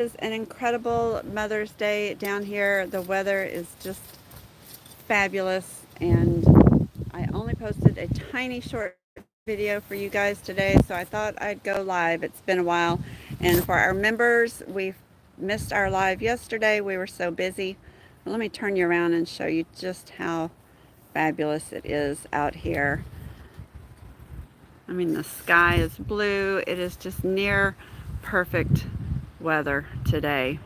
is an incredible Mother's Day down here. The weather is just fabulous, and I only posted a tiny short video for you guys today, so I thought I'd go live. It's been a while, and for our members, we missed our live yesterday. We were so busy. Let me turn you around and show you just how fabulous it is out here. I mean, the sky is blue. It is just near perfect weather today.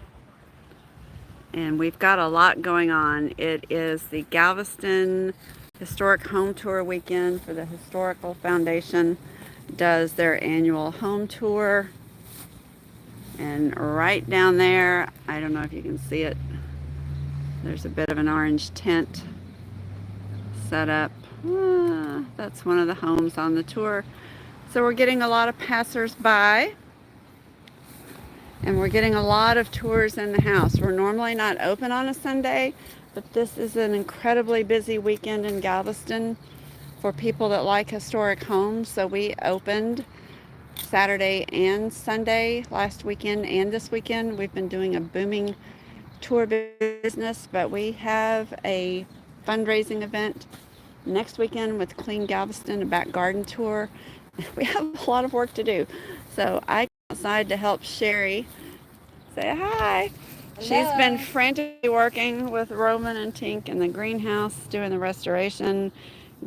And we've got a lot going on. It is the Galveston Historic Home Tour weekend for the Historical Foundation. Does their annual home tour. And right down there, I don't know if you can see it, there's a bit of an orange tent set up. That's one of the homes on the tour. So we're getting a lot of passers-by, and we're getting a lot of tours in the house. We're normally not open on a Sunday, but this is an incredibly busy weekend in Galveston for people that like historic homes. So we opened Saturday and Sunday last weekend, and this weekend we've been doing a booming tour business, but we have a fundraising event next weekend with Clean Galveston, a back garden tour. We have a lot of work to do. So I came outside to help Sherry. Say hi. Hello. She's been frantically working with Roman and Tink in the greenhouse, doing the restoration,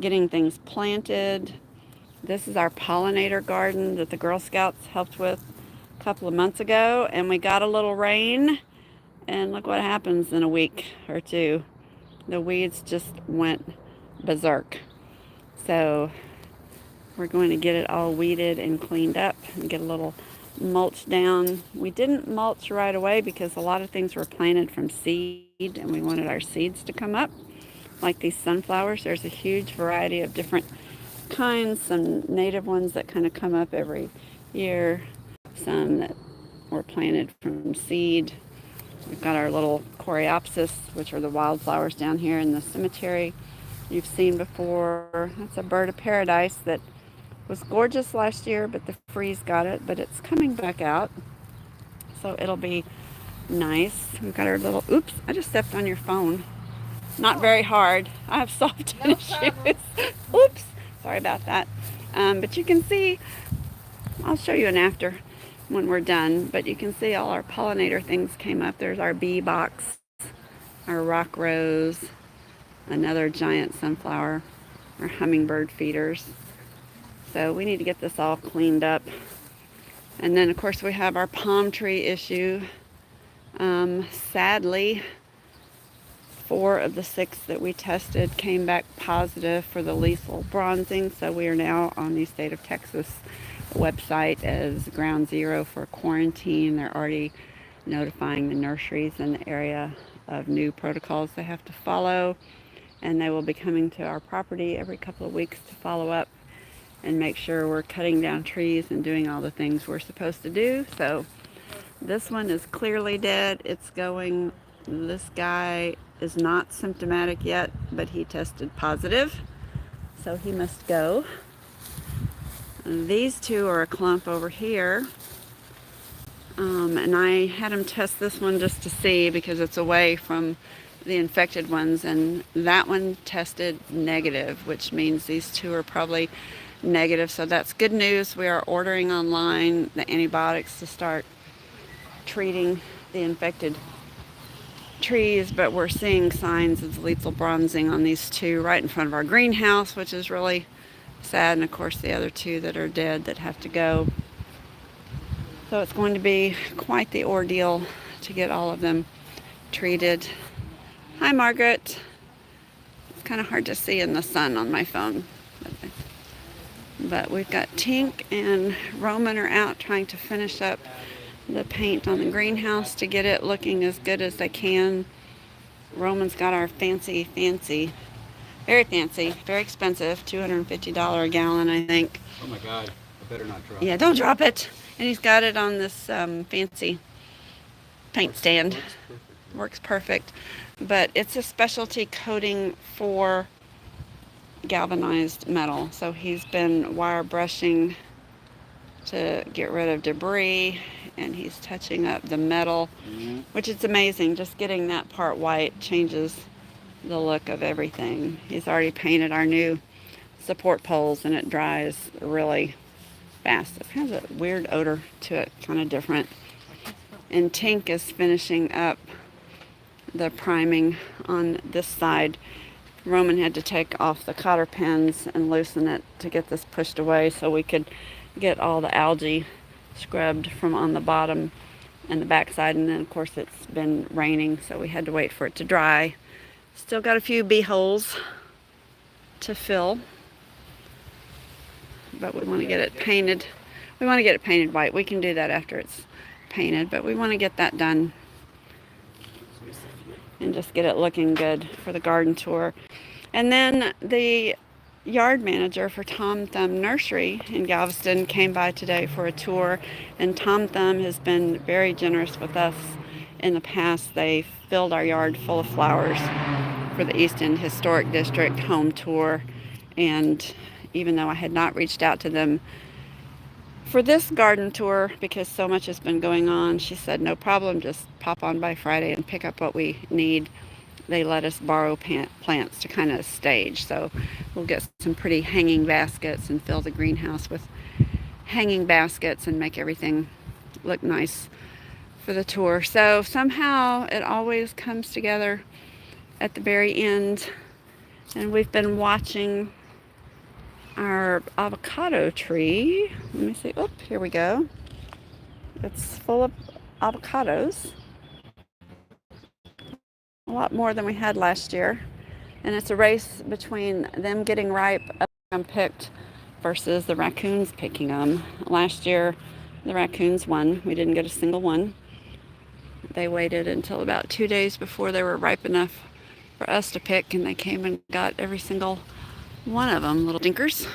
getting things planted. This is our pollinator garden that the Girl Scouts helped with a couple of months ago, and we got a little rain, and look what happens in a week or two. The weeds just went berserk. So we're going to get it all weeded and cleaned up and get a little mulch down. We didn't mulch right away because a lot of things were planted from seed, and we wanted our seeds to come up. Like these sunflowers, there's a huge variety of different kinds, some native ones that kind of come up every year, some that were planted from seed. We've got our little coreopsis, which are the wildflowers down here in the cemetery you've seen before. That's a bird of paradise that was gorgeous last year, but the freeze got it, but it's coming back out. So it'll be nice. We've got our little, oops, I just stepped on your phone. Not very hard. I have soft tennis shoes. Oops, sorry about that. But you can see, I'll show you an after when we're done, but you can see all our pollinator things came up. There's our bee box, our rock rose, another giant sunflower, our hummingbird feeders. So we need to get this all cleaned up. And then of course we have our palm tree issue. Sadly, 4 of the 6 that we tested came back positive for the lethal bronzing. So we are now on the state of Texas website as ground zero for quarantine. They're already notifying the nurseries in the area of new protocols they have to follow, and they will be coming to our property every couple of weeks to follow up and make sure we're cutting down trees and doing all the things we're supposed to do. So this one is clearly dead. It's going. This guy is not symptomatic yet, but he tested positive, so he must go. These 2 are a clump over here, and I had him test this one just to see because it's away from the infected ones, and that one tested negative, which means these 2 are probably negative. So that's good news. We are ordering online the antibiotics to start treating the infected trees, but we're seeing signs of lethal bronzing on these 2 right in front of our greenhouse, which is really sad. And of course the other 2 that are dead that have to go. So it's going to be quite the ordeal to get all of them treated. Hi, Margaret. It's kind of hard to see in the sun on my phone. But we've got Tink and Roman are out trying to finish up the paint on the greenhouse to get it looking as good as they can. Roman's got our fancy, very fancy, very expensive, $250 a gallon, I think. Oh my God, I better not drop Yeah, it. don't drop it. And he's got it on this fancy paint stand. Works perfect. But it's a specialty coating for galvanized metal. So he's been wire brushing to get rid of debris and he's touching up the metal, Mhm. which is amazing. Just getting that part white changes the look of everything. He's already painted our new support poles, and it dries really fast. It has a weird odor to it, kind of different. And Tink is finishing up the priming on this side. Roman had to take off the cotter pins and loosen it to get this pushed away so we could get all the algae scrubbed from on the bottom and the backside. And then of course it's been raining, so we had to wait for it to dry. Still got a few bee holes to fill, but we want to get it painted. We want to get it painted white. We can do that after it's painted, but we want to get that done and just get it looking good for the garden tour. And then the yard manager for Tom Thumb Nursery in Galveston came by today for a tour, and Tom Thumb has been very generous with us in the past. They filled our yard full of flowers for the East End Historic District home tour, and even though I had not reached out to them for this garden tour because so much has been going on, she said no problem, just pop on by Friday and pick up what we need. They let us borrow plants to kind of stage, so we'll get some pretty hanging baskets and fill the greenhouse with hanging baskets and make everything look nice for the tour. So somehow it always comes together at the very end, and we've been watching our avocado tree. Let me see. Oh, here we go. It's full of avocados. A lot more than we had last year. And it's a race between them getting ripe and picked versus the raccoons picking them. Last year, the raccoons won. We didn't get a single one. They waited until about 2 days before they were ripe enough for us to pick, and they came and got every single one of them, little dinkers.